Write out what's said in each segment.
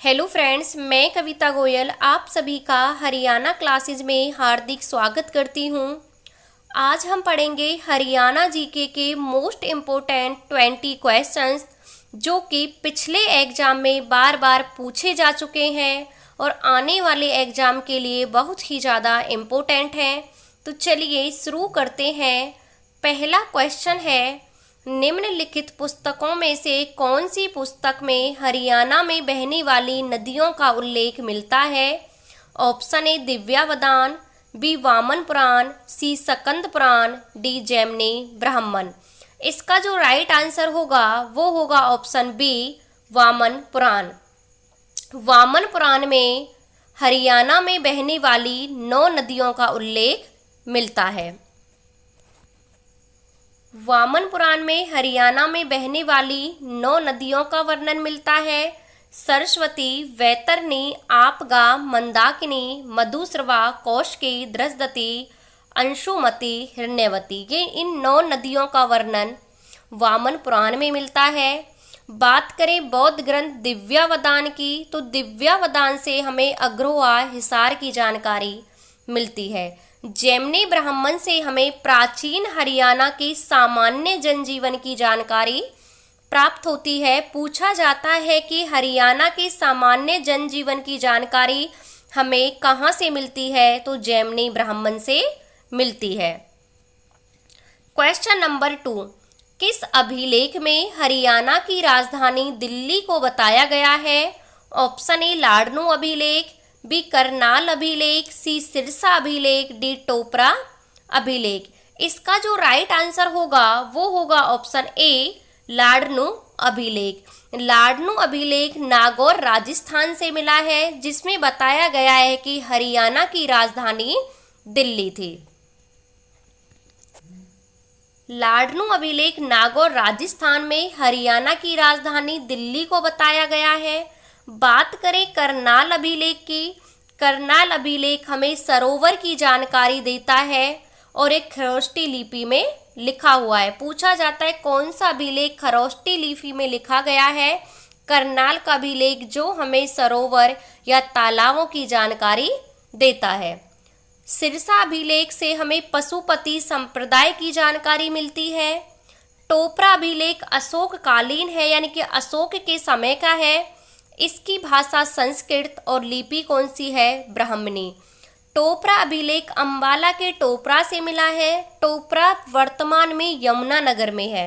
Hello friends, मैं कविता गोयल आप सभी का हरियाणा क्लासेस में हार्दिक स्वागत करती हूँ। आज हम पढ़ेंगे हरियाणा जीके के मोस्ट इम्पोर्टेंट 20 क्वेश्चंस जो कि पिछले एग्जाम में बार बार पूछे जा चुके हैं और आने वाले एग्जाम के लिए बहुत ही ज़्यादा इम्पोर्टेंट हैं। तो चलिए शुरू करते हैं। पहला क्वेश्चन है, निम्नलिखित पुस्तकों में से कौन सी पुस्तक में हरियाणा में बहने वाली नदियों का उल्लेख मिलता है? Option A Divyavadana, B Vaman Purana, C Skanda Purana, D Jaimini Brahmana. इसका जो राइट आंसर होगा वो होगा ऑप्शन बी वामन पुराण। वामन पुराण में हरियाणा में बहने वाली 9 नदियों का उल्लेख मिलता है। वामन पुराण में हरियाणा में बहने वाली 9 नदियों का वर्णन मिलता है। सरस्वती, वैतरणी, आपगा, मंदाकिनी, मधुस्रवा, कौशिकी, दृशदती, अंशुमती, हिरण्यवती, ये इन 9 नदियों का वर्णन वामन पुराण में मिलता है। बात करें बौद्ध ग्रंथ दिव्यावदान की, तो दिव्यावदान से हमें अग्रवा हिसार की जानकारी मिलती है। जैमिनी ब्राह्मण से हमें प्राचीन हरियाणा की सामान्य जनजीवन की जानकारी प्राप्त होती है। पूछा जाता है कि हरियाणा के सामान्य जनजीवन की जानकारी हमें कहाँ से मिलती है, तो जैमिनी ब्राह्मण से मिलती है। क्वेश्चन नंबर 2, किस अभिलेख में हरियाणा की राजधानी दिल्ली को बताया गया है? ऑप्शन ए लाडनू अभिलेख, बी करनाल अभिलेख, सी सिरसा अभिलेख, डी टोपरा अभिलेख। इसका जो राइट आंसर होगा वो होगा ऑप्शन ए लाडनू अभिलेख। लाडनू अभिलेख नागौर राजस्थान से मिला है, जिसमें बताया गया है कि हरियाणा की राजधानी दिल्ली थी। लाडनू अभिलेख नागौर राजस्थान में हरियाणा की राजधानी दिल्ली को बताया गया है। बात करें करनाल अभिलेख की, करनाल अभिलेख हमें सरोवर की जानकारी देता है और एक खरोष्टी लिपि में लिखा हुआ है। पूछा जाता है कौन सा अभिलेख खरोष्टी लिपि में लिखा गया है? करनाल का अभिलेख जो हमें सरोवर या तालाबों की जानकारी देता है। सिरसा अभिलेख से हमें पशुपति संप्रदाय की जानकारी मिलती है। टोपरा अभिलेख अशोक कालीन है, यानी कि अशोक के समय का है। इसकी भाषा संस्कृत और लिपि कौन सी है? ब्राह्मणी। टोपरा अभिलेख अंबाला के टोपरा से मिला है। टोपरा वर्तमान में यमुनानगर में है।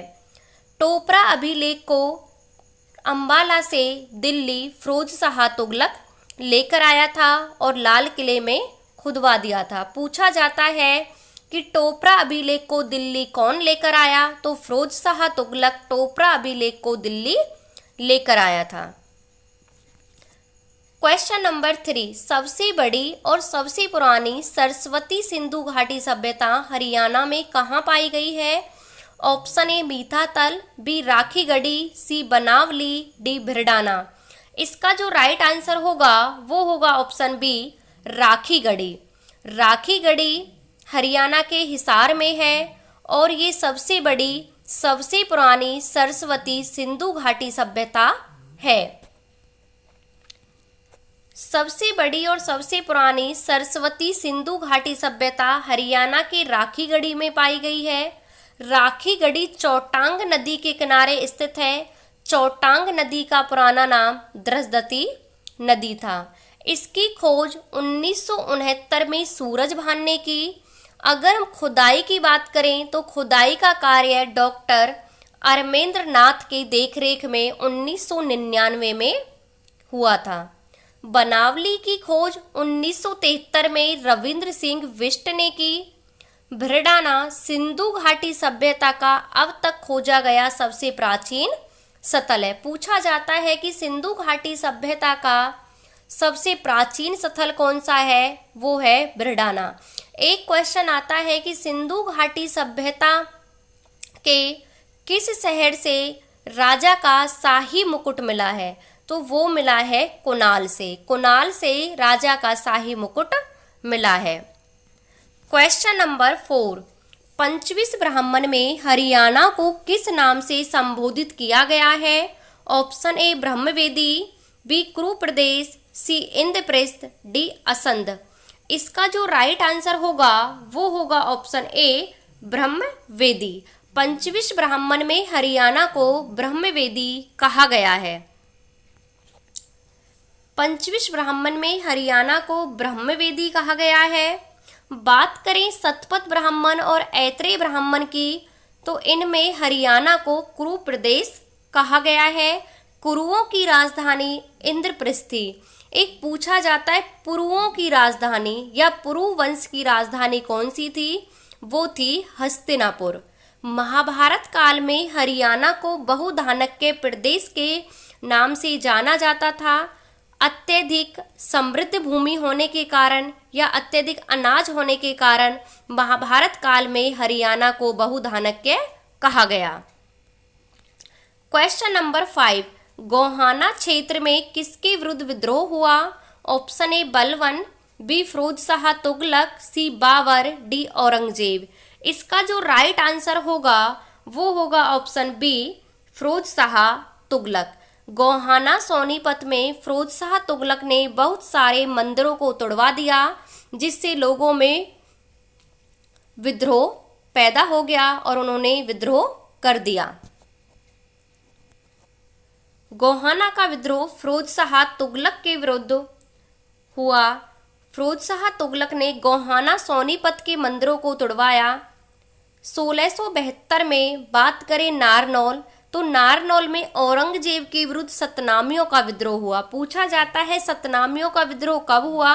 टोपरा अभिलेख को अंबाला से दिल्ली फिरोज शाह तुगलक लेकर आया था और लाल किले में खुदवा दिया था। पूछा जाता है कि टोपरा अभिलेख को दिल्ली कौन लेकर आया? तो फिरोज शाह तुगलक टोपरा अभिलेख को दिल्ली लेकर आया था। क्वेश्चन नंबर 3, सबसे बड़ी और सबसे पुरानी सरस्वती सिंधु घाटी सभ्यता हरियाणा में कहाँ पाई गई है? Option A Mitathal, B Rakhigarhi, C Banawali, D Bhirrana. इसका जो राइट आंसर होगा वो होगा ऑप्शन बी राखीगढ़ी। राखीगढ़ी हरियाणा के हिसार में है और ये सबसे बड़ी सबसे पुरानी सरस्वती सिंधु घाटी सभ्यता है। सबसे बड़ी और सबसे पुरानी सरस्वती सिंधु घाटी सभ्यता हरियाणा के राखीगढ़ी में पाई गई है। राखीगढ़ी चौटांग नदी के किनारे स्थित है। चौटांग नदी का पुराना नाम दृशदती नदी था। इसकी खोज 1969 में सूरज भान ने की। अगर हम खुदाई की बात करें तो खुदाई का कार्य डॉक्टर अरमेंद्र नाथ के देखरेख में 1999 में हुआ था। बनावली की खोज 1973 में रविंद्र सिंह बिष्ट ने की। भिरडाना सिंधु घाटी सभ्यता का अब तक खोजा गया सबसे प्राचीन स्थल है। पूछा जाता है कि सिंधु घाटी सभ्यता का सबसे प्राचीन स्थल कौन सा है? वो है भिरडाना। एक क्वेश्चन आता है कि सिंधु घाटी सभ्यता के किस शहर से राजा का शाही मुकुट मिला है? तो वो मिला है कुनाल से। कुनाल से राजा का शाही मुकुट मिला है। क्वेश्चन नंबर 4, पंचविश ब्राह्मण में हरियाणा को किस नाम से संबोधित किया गया है? ऑप्शन ए ब्रह्मवेदी, बी कुरु प्रदेश, सी इंद्रप्रस्थ, डी असंध। इसका जो राइट आंसर होगा वो होगा ऑप्शन ए ब्रह्मवेदी। पंचविश ब्राह्मण में हरियाणा को ब्रह्मवेदी कहा गया है। पंचविश ब्राह्मण में हरियाणा को ब्रह्मवेदी कहा गया है। बात करें सतपथ ब्राह्मण और ऐत्रेय ब्राह्मण की, तो इनमें हरियाणा को कुरु प्रदेश कहा गया है। कुरुओं की राजधानी इंद्रप्रस्थ थी। एक पूछा जाता है पुरुओं की राजधानी या पुरु वंश की राजधानी कौन सी थी, वो थी हस्तिनापुर। महाभारत काल में हरियाणा को बहुधानक के प्रदेश के नाम से जाना जाता था। अत्यधिक समृद्ध भूमि होने के कारण या अत्यधिक अनाज होने के कारण महाभारत काल में हरियाणा को बहुधानक के कहा गया। क्वेश्चन नंबर 5, गोहाना क्षेत्र में किसके विरुद्ध विद्रोह हुआ? ऑप्शन ए बलवन, बी फिरोज शाह तुगलक, सी बाबर, डी औरंगजेब। इसका जो राइट आंसर होगा वो होगा ऑप्शन बी फिरोज शाह तुगलक। गोहाना सोनीपत में फिरोज शाह तुगलक ने बहुत सारे मंदिरों को तोड़वा दिया, जिससे लोगों में विद्रोह पैदा हो गया और उन्होंने विद्रोह कर दिया। गोहाना का विद्रोह फिरोज शाह तुगलक के विरुद्ध हुआ। फिरोज शाह तुगलक ने गोहाना सोनीपत के मंदिरों को तोड़वाया। 1672 में बात करें नारनौल, तो नारनौल में औरंगजेब के विरुद्ध सतनामियों का विद्रोह हुआ। पूछा जाता है सतनामियों का विद्रोह कब हुआ?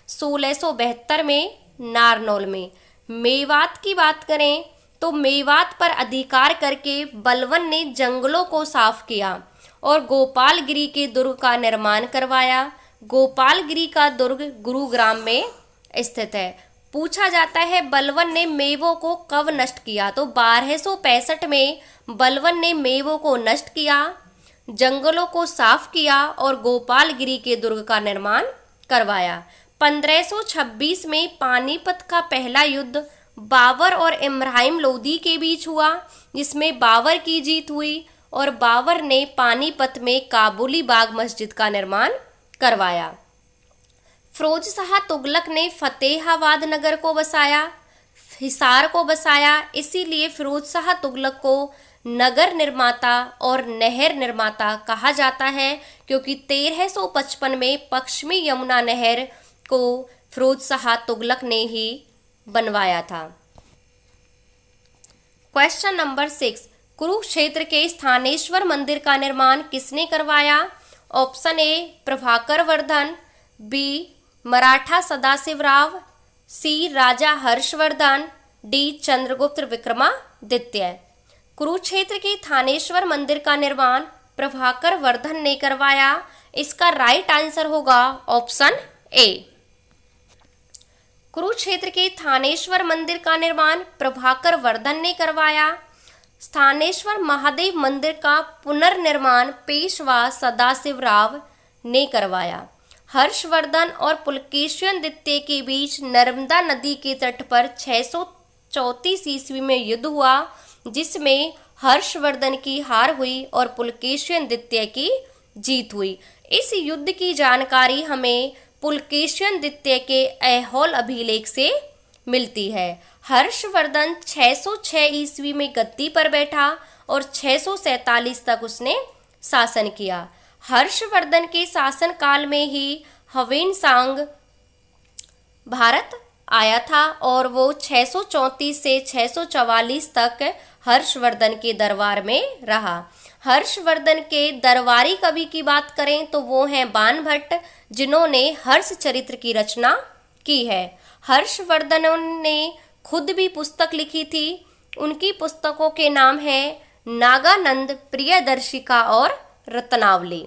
1672 में नारनौल में। मेवात की बात करें तो मेवात पर अधिकार करके बलवन ने जंगलों को साफ किया और गोपालगिरी के दुर्ग का निर्माण करवाया। गोपालगिरी का दुर्ग गुरुग्राम में स्थित है। पूछा जाता है बलवन ने मेवों को कब नष्ट किया? तो 1265 में बलवन ने मेवों को नष्ट किया, जंगलों को साफ किया और गोपालगिरी के दुर्ग का निर्माण करवाया। 1526 में पानीपत का पहला युद्ध बाबर और इब्राहिम लोदी के बीच हुआ, जिसमें बाबर की जीत हुई और बाबर ने पानीपत में काबुली बाग मस्जिद का निर्माण करवाया। फिरोज शाह तुगलक ने फतेहाबाद नगर को बसाया, हिसार को बसाया, इसीलिए फिरोज शाह तुगलक को नगर निर्माता और नहर निर्माता कहा जाता है, क्योंकि 1355 में पश्चिमी यमुना नहर को फिरोज शाह तुगलक ने ही बनवाया था। क्वेश्चन नंबर 6, कुरुक्षेत्र के स्थानेश्वर मंदिर का निर्माण किसने करवाया? Option A Prabhakar Vardhan, B Maratha Sadashivrao, C Raja Harshvardhan, D Chandragupta Vikramaditya. Kurukshetra के थानेश्वर मंदिर का निर्माण प्रभाकर वर्धन ने करवाया। इसका राइट आंसर होगा ऑप्शन ए। कुरुक्षेत्र के थानेश्वर मंदिर का निर्माण प्रभाकर वर्धन ने करवाया। स्थानेश्वर महादेव मंदिर का पुनर्निर्माण पेशवा सदाशिवराव ने करवाया। हर्षवर्धन और पुलकेशिन द्वितीय के बीच नर्मदा नदी के तट पर 634 ईस्वी में युद्ध हुआ, जिसमें हर्षवर्धन की हार हुई और पुलकेशिन द्वितीय की जीत हुई। इस युद्ध की जानकारी हमें पुलकेशिन द्वितीय के ऐहोल अभिलेख से मिलती है। हर्षवर्धन 606 ईस्वी में गद्दी पर बैठा और 647 तक उसने शासन किया। हर्षवर्धन के शासन काल में ही ह्वेनसांग भारत आया था और वो 634 से 644 तक हर्षवर्धन के दरबार में रहा। हर्षवर्धन के दरबारी कवि की बात करें तो वो हैं बाणभट्ट, जिन्होंने हर्ष चरित्र की रचना की है। हर्षवर्धन ने खुद भी पुस्तक लिखी थी। उनकी पुस्तकों के नाम हैं नागानंद, प्रियदर्शिका और रत्नावली।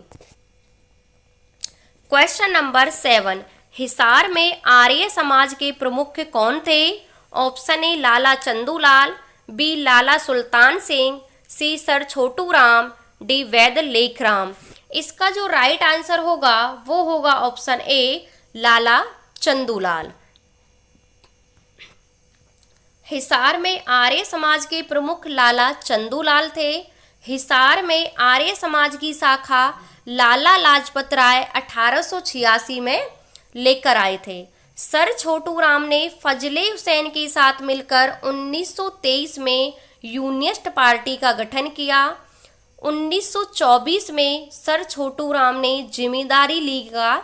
क्वेश्चन नंबर 7, हिसार में आर्य समाज के प्रमुख कौन थे? Option A Lala Chandulal, B Lala Sultan Singh, C sir Chhotu Ram, D Vaid Lekhram. इसका जो राइट आंसर होगा वो होगा ऑप्शन ए लाला चंदूलाल। हिसार में आर्य समाज के प्रमुख लाला चंदूलाल थे। हिसार में आर्य समाज की शाखा लाला लाजपत राय 1886 में लेकर आए थे। सर छोटू राम ने फजले हुसैन के साथ मिलकर 1923 में यूनियनिस्ट पार्टी का गठन किया। 1924 में सर छोटू राम ने जिम्मेदारी लीग का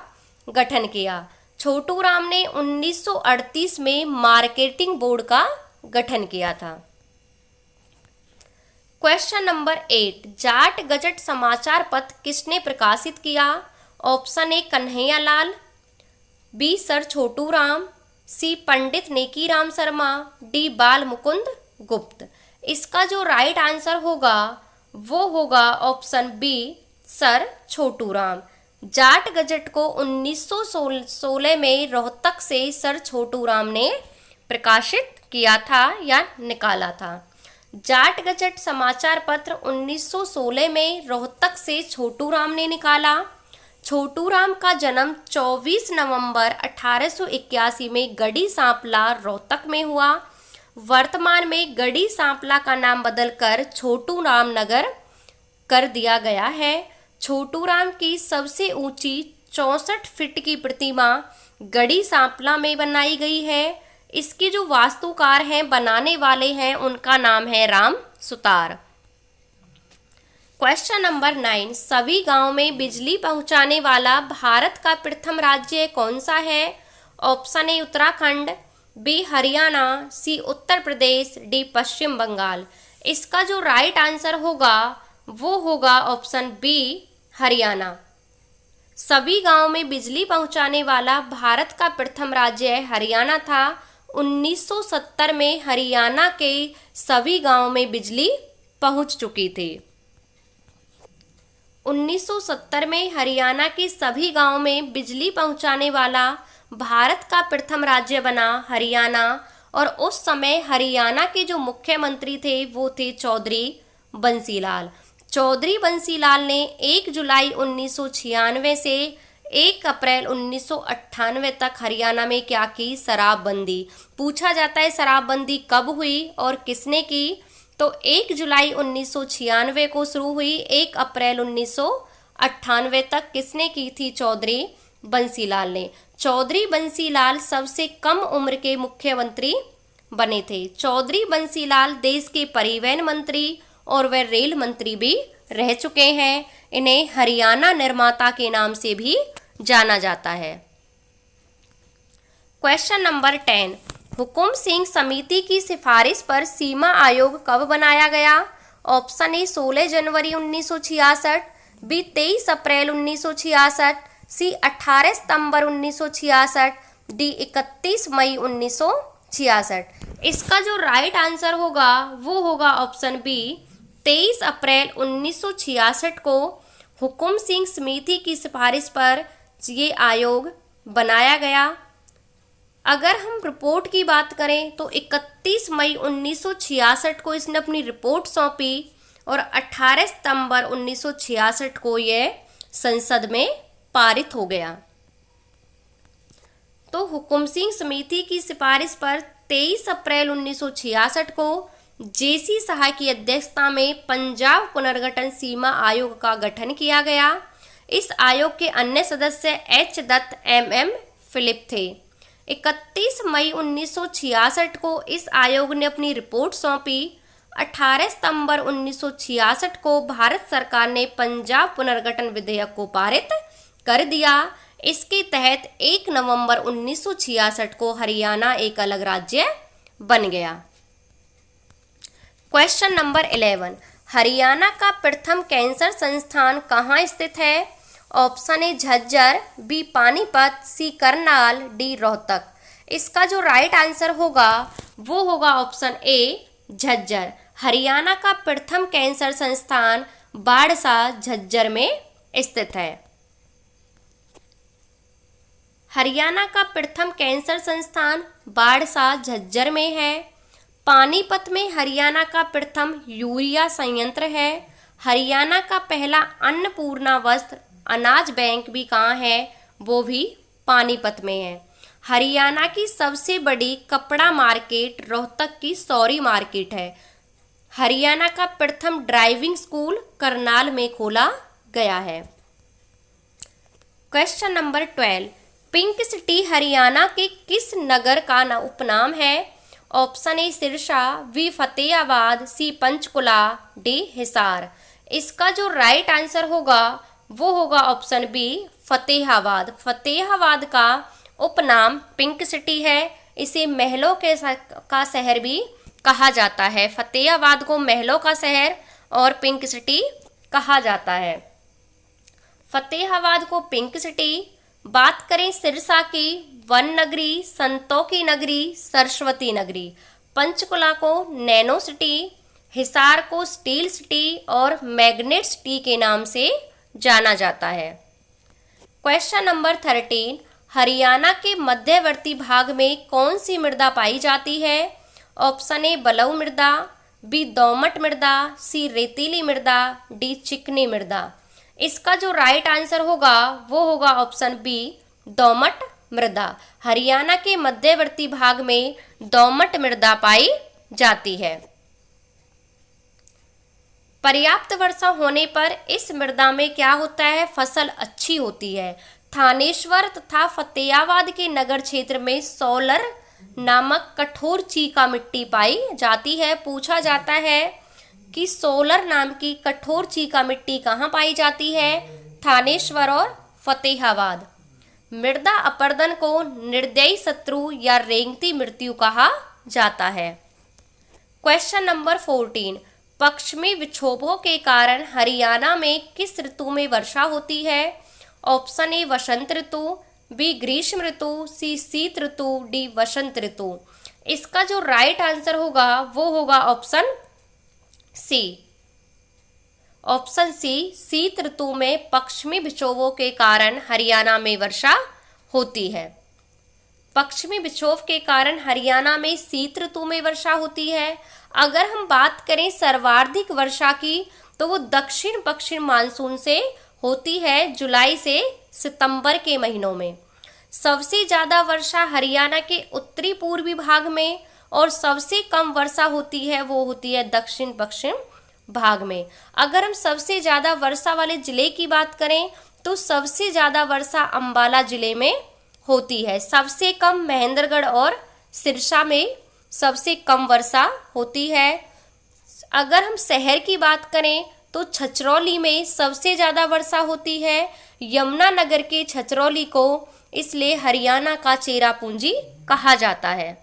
गठन किया। छोटू राम ने 1938 में मार्केटिंग बोर्ड का गठन किया था। क्वेश्चन नंबर 8, जाट गजट समाचार पत्र किसने प्रकाशित किया? Option A Kanhaiya Lal, B sir Chhotu Ram, C Pandit Nekiram Sharma, D Bal Mukund गुप्त। इसका जो राइट आंसर होगा वो होगा option B sir Chhotu Ram. Jat gazette को 1916 में रोहतक से सर छोटू राम ने प्रकाशित किया था या निकाला था। जाट गजट समाचार पत्र 1916 में रोहतक से छोटू राम ने निकाला। छोटू राम का जन्म 24 नवंबर 1881 में गढ़ी सांपला रोहतक में हुआ। वर्तमान में गढ़ी सांपला का नाम बदलकर छोटू राम नगर कर दिया गया है। छोटू राम की सबसे ऊंची 64 फीट की प्रतिमा गढ़ी सांपला में बनाई गई है। इसके जो वास्तुकार हैं, बनाने वाले हैं, उनका नाम है राम सुतार। क्वेश्चन नंबर 9, सभी गांव में बिजली पहुंचाने वाला भारत का प्रथम राज्य कौन सा है? Option A Uttarakhand, B Haryana, C Uttar Pradesh, D Paschim Bengal. इसका जो राइट आंसर होगा वो होगा ऑप्शन बी हरियाणा। सभी गांव में बिजली पहुंचाने वाला भारत का प्रथम राज्य हरियाणा था। 1970 में हरियाणा के सभी गांव में बिजली पहुंच चुकी थी। 1970 में हरियाणा के सभी गांव में बिजली पहुंचाने वाला भारत का प्रथम राज्य बना हरियाणा। और उस समय हरियाणा के जो मुख्यमंत्री थे वो थे चौधरी बंसीलाल। चौधरी बंसीलाल ने 1 जुलाई 1996 से 1 अप्रैल 1998 तक हरियाणा में क्या की? शराबबंदी। पूछा जाता है शराबबंदी कब हुई और किसने की? तो 1 जुलाई 1996 को शुरू हुई, 1 अप्रैल 1998 तक किसने की थी? चौधरी बंसीलाल ने। चौधरी बंसीलाल सबसे कम उम्र के मुख्यमंत्री बने थे। चौधरी बंसीलाल देश के परिवहन मंत्री और वे रेल मंत्री भी रह चुके हैं। इन्हें हरियाणा निर्माता के नाम से भी जाना जाता है। क्वेश्चन नंबर 10, हुकुम सिंह समिति की सिफारिश पर सीमा आयोग कब बनाया गया? ऑप्शन ए 16 जनवरी 1966, बी 23 अप्रैल 1966, सी 18 सितंबर 1966, डी 31 मई 1966। इसका जो राइट आंसर होगा वो होगा ऑप्शन बी 23 अप्रैल 1966 को हुकुम सिंह समिति की सिफारिश पर ये आयोग बनाया गया। अगर हम रिपोर्ट की बात करें तो 31 मई 1966 को इसने अपनी रिपोर्ट सौंपी और 18 सितंबर 1966 को यह संसद में पारित हो गया। तो हुकुम सिंह समिति की सिफारिश पर 23 अप्रैल 1966 को जेसी शाह की अध्यक्षता में पंजाब पुनर्गठन सीमा आयोग का गठन किया गया। इस आयोग के अन्य सदस्य एच दत्त, एम फिलिप थे। 31 मई 1966 को इस आयोग ने अपनी रिपोर्ट सौंपी। 18 सितंबर 1966 को भारत सरकार ने पंजाब पुनर्गठन विधेयक को पारित कर दिया। इसके तहत 1 नवंबर 1966 को हरियाणा एक अलग राज्य बन गया। क्वेश्चन नंबर 11, हरियाणा का प्रथम कैंसर संस्थान कहाँ स्थित है? Option A Jhajjar, B Panipat, C Karnal, D Rohtak. इसका जो राइट आंसर होगा वो होगा ऑप्शन ए झज्जर। हरियाणा का प्रथम कैंसर संस्थान बाड़सा झज्जर में स्थित है। हरियाणा का प्रथम कैंसर संस्थान बाड़सा झज्जर में है। पानीपत में हरियाणा का प्रथम यूरिया संयंत्र है। हरियाणा का पहला अन्नपूर्णा वस्त्र अनाज बैंक भी कहाँ है? वो भी पानीपत में है। हरियाणा की सबसे बड़ी कपड़ा मार्केट रोहतक की सौरी मार्केट है। हरियाणा का प्रथम ड्राइविंग स्कूल करनाल में खोला गया है। Question number 12, pink city Haryana के किस नगर का उपनाम है? Option A Sirsa, B Fatehabad, C Panchkula, D Hisar. इसका जो राइट आंसर होगा वो होगा ऑप्शन बी फतेहाबाद। फतेहाबाद का उपनाम पिंक सिटी है। इसे महलों का शहर भी कहा जाता है। फतेहाबाद को महलों का शहर और पिंक सिटी कहा जाता है। फतेहाबाद को पिंक सिटी। बात करें सिरसा की, वन नगरी, संतों की नगरी, सरस्वती नगरी। पंचकुला को नैनो सिटी, हिसार को स्टील सिटी और मैग्नेट सिटी के नाम से जाना जाता है। क्वेश्चन नंबर 13, हरियाणा के मध्यवर्ती भाग में कौन सी मृदा पाई जाती है? ऑप्शन ए बलुई मृदा, बी दोमट मृदा, सी रेतीली मृदा, डी चिकनी मृदा। इसका जो राइट आंसर होगा वो होगा ऑप्शन बी दोमट मृदा। हरियाणा के मध्यवर्ती भाग में दोमट मृदा पाई जाती है। पर्याप्त वर्षा होने पर इस मृदा में क्या होता है? फसल अच्छी होती है। थानेश्वर तथा फतेहाबाद के नगर क्षेत्र में सोलर नामक कठोर चीका मिट्टी पाई जाती है। पूछा जाता है कि सोलर नाम की कठोर चीका मिट्टी कहाँ पाई जाती है? थानेश्वर और फतेहाबाद। मृदा अपरदन को निर्दयी शत्रु या रेंगती मृत्यु कहा जाता है। क्वेश्चन नंबर 14, पश्चिमी विक्षोभों के कारण हरियाणा में किस ऋतु में वर्षा होती है? ऑप्शन ए वसंत ऋतु, बी ग्रीष्म ऋतु, सी शीत ऋतु, डी वसंत ऋतु। इसका जो राइट आंसर होगा वो होगा ऑप्शन सी। ऑप्शन सी, शीत ऋतु में पश्चिमी विक्षोभों के कारण हरियाणा में वर्षा होती है। पश्चिमी विक्षोभ के कारण हरियाणा में शीत ऋतु में वर्षा होती है। अगर हम बात करें सर्वाधिक वर्षा की तो वो दक्षिण पश्चिम मानसून से होती है, जुलाई से सितंबर के महीनों में। सबसे ज्यादा वर्षा हरियाणा के उत्तरी पूर्वी भाग में और सबसे कम वर्षा होती है वो होती है दक्षिण पश्चिम भाग में। अगर हम सबसे ज्यादा वर्षा वाले जिले की बात करें तो सबसे ज्यादा वर्षा अंबाला जिले में होती है। सबसे कम महेंद्रगढ़ और सिरसा में सबसे कम वर्षा होती है। अगर हम शहर की बात करें तो छछरौली में सबसे ज्यादा वर्षा होती है। यमुनानगर के छछरौली को इसलिए हरियाणा का चेरापूंजी कहा जाता है।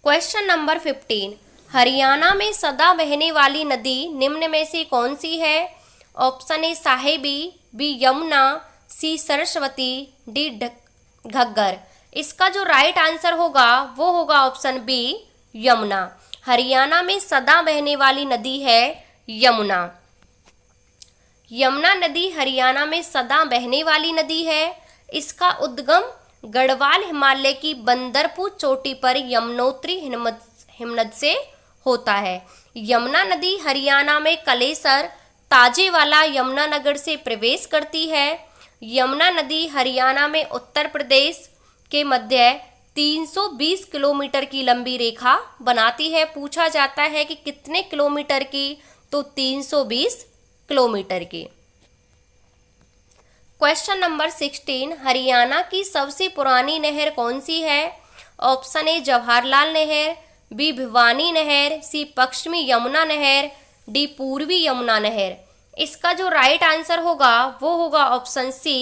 क्वेश्चन नंबर 15, हरियाणा में सदा बहने वाली नदी निम्न में से कौन सी है? Option A Sahibi, B Yamuna, C Saraswati, D Ghaggar. इसका जो राइट आंसर होगा वो होगा ऑप्शन बी यमुना। हरियाणा में सदा बहने वाली नदी है यमुना। यमुना नदी हरियाणा में सदा बहने वाली नदी है। इसका उद्गम गढ़वाल हिमालय की बंदरपुर चोटी पर यमुनोत्री हिमनद से होता है। यमुना नदी हरियाणा में कलेसर, ताजेवाला, यमुनानगर से प्रवेश करती है। यमुना नदी हरियाणा में उत्तर प्रदेश के मध्य 320 किलोमीटर की लंबी रेखा बनाती है। पूछा जाता है कि कितने किलोमीटर की? तो 320 किलोमीटर की। क्वेश्चन नंबर 16, हरियाणा की सबसे पुरानी नहर कौन सी है? ऑप्शन ए जवाहरलाल नहर, बी भिवानी नहर, सी पश्चिमी यमुना नहर, डी पूर्वी यमुना नहर। इसका जो राइट आंसर होगा वो होगा ऑप्शन सी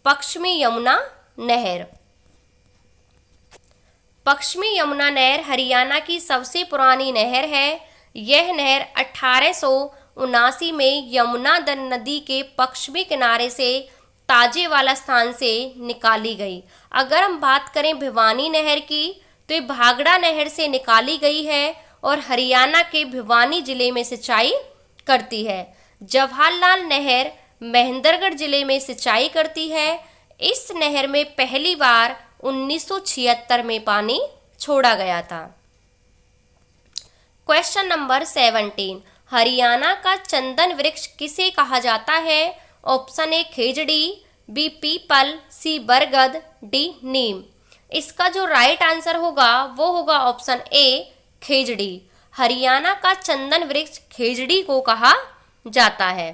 पश्चिमी यमुना नहर। पश्चिमी यमुना नहर हरियाणा की सबसे पुरानी नहर है। यह नहर 1879 में यमुना नदी के पश्चिमी किनारे से ताजेवाला स्थान से निकाली गई। अगर हम बात करें भिवानी नहर की तो ये भागड़ा नहर से निकाली गई है और हरियाणा के भिवानी जिले में सिंचाई करती है। जवाहरलाल नहर महेंद्रगढ़ जिले में सिंचाई करती है। इस नहर में पहली बार 1976 में पानी छोड़ा गया था। क्वेश्चन नंबर 17, हरियाणा का चंदन वृक्ष किसे कहा जाता है? Option A Khejri, be people, सी बरगद, डी नीम। इसका जो राइट आंसर होगा वो होगा ऑप्शन ए खेजड़ी। हरियाणा का चंदन वृक्ष खेजड़ी को कहा जाता है।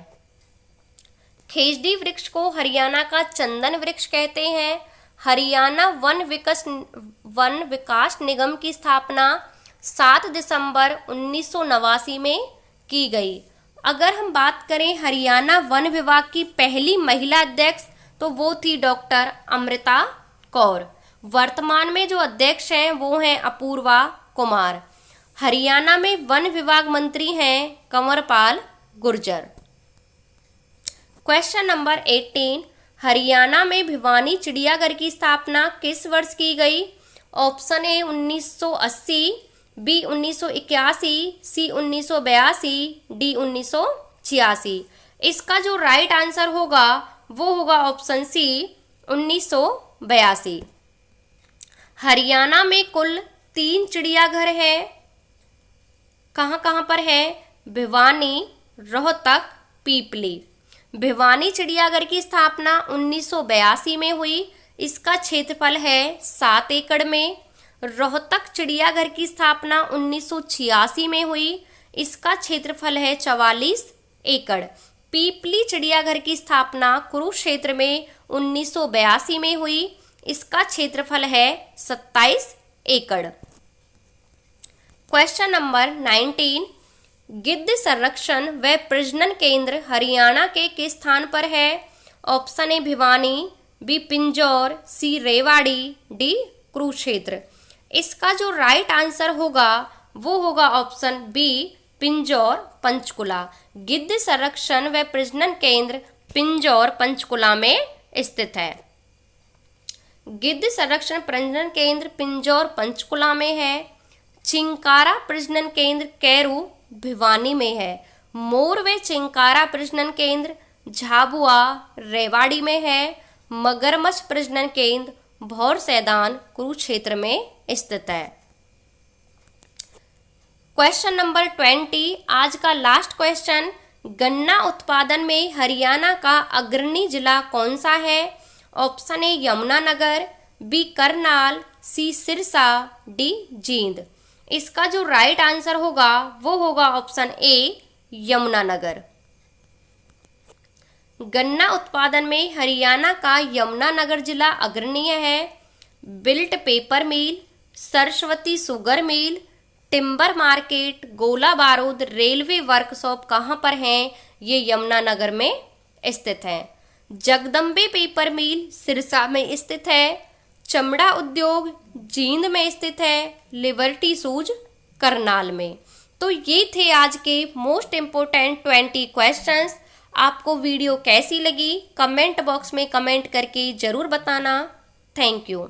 खेजड़ी वृक्ष को हरियाणा का चंदन वृक्ष कहते हैं। हरियाणा वन विकास निगम की स्थापना 7 दिसंबर 1989 में की गई। अगर हम बात करें हरियाणा वन विभाग की पहली महिला अध्यक्ष तो वो थी डॉक्टर अमृता कौर। वर्तमान में जो अध्यक्ष हैं वो हैं अपूर्वा कुमार। हरियाणा में वन विभाग मंत्री हैं कंवरपाल गुर्जर। क्वेश्चन नंबर 18, हरियाणा में भिवानी चिड़ियाघर की स्थापना किस वर्ष की गई? Option A 1980, B 1981, C 1982, D 1986। इसका जो राइट आंसर होगा वो होगा ऑप्शन सी 1982। हरियाणा में कुल 3 चिड़ियाघर है। कहाँ कहाँ पर है? भिवानी, रोहतक, पीपली। भिवानी चिड़ियाघर की स्थापना 1982 में हुई। इसका क्षेत्रफल है 7 एकड़ में। रोहतक चिड़ियाघर की स्थापना 1986 में हुई। इसका क्षेत्रफल है 44 एकड़। पीपली चिड़ियाघर की स्थापना कुरुक्षेत्र में 1982 में हुई। इसका क्षेत्रफल है 27 एकड़। क्वेश्चन नंबर 19, गिद्ध संरक्षण व प्रजनन केंद्र हरियाणा के किस स्थान पर है? Option A Bhiwani, B Pinjore, C Rewari, D Kurukshetra. इसका जो राइट आंसर होगा वो होगा ऑप्शन बी पिंजौर पंचकुला। गिद्ध संरक्षण व प्रजनन केंद्र पिंजौर पंचकुला में स्थित है। गिद्ध संरक्षण प्रजनन केंद्र पिंजौर पंचकुला में है। चिंकारा प्रजनन केंद्र कैरू भिवानी में है। मोर व चिंकारा प्रजनन केंद्र झाबुआ रेवाड़ी में है। मगरमच्छ प्रजनन केंद्र भौर सैदान कुरुक्षेत्र में स्थित है। क्वेश्चन नंबर 20, आज का लास्ट क्वेश्चन, गन्ना उत्पादन में हरियाणा का अग्रणी जिला कौन सा है? Option A Yamunanagar, B Karnal, C Sirsa, D Jind. इसका जो राइट आंसर होगा वो होगा ऑप्शन ए यमुनानगर। गन्ना उत्पादन में हरियाणा का यमुनानगर जिला अग्रणीय है। BILT paper mill, Saraswati sugar mill, timber market, गोला बारूद, रेलवे वर्कशॉप कहाँ पर हैं? ये यमुनानगर में स्थित हैं। जगदम्बे पेपर मिल सिरसा में स्थित है। चमड़ा उद्योग जींद में स्थित है। लिबर्टी शूज करनाल में। तो ये थे आज के मोस्ट इम्पोर्टेंट 20 क्वेश्चंस। आपको वीडियो कैसी लगी कमेंट बॉक्स में कमेंट करके ज़रूर बताना। Thank you.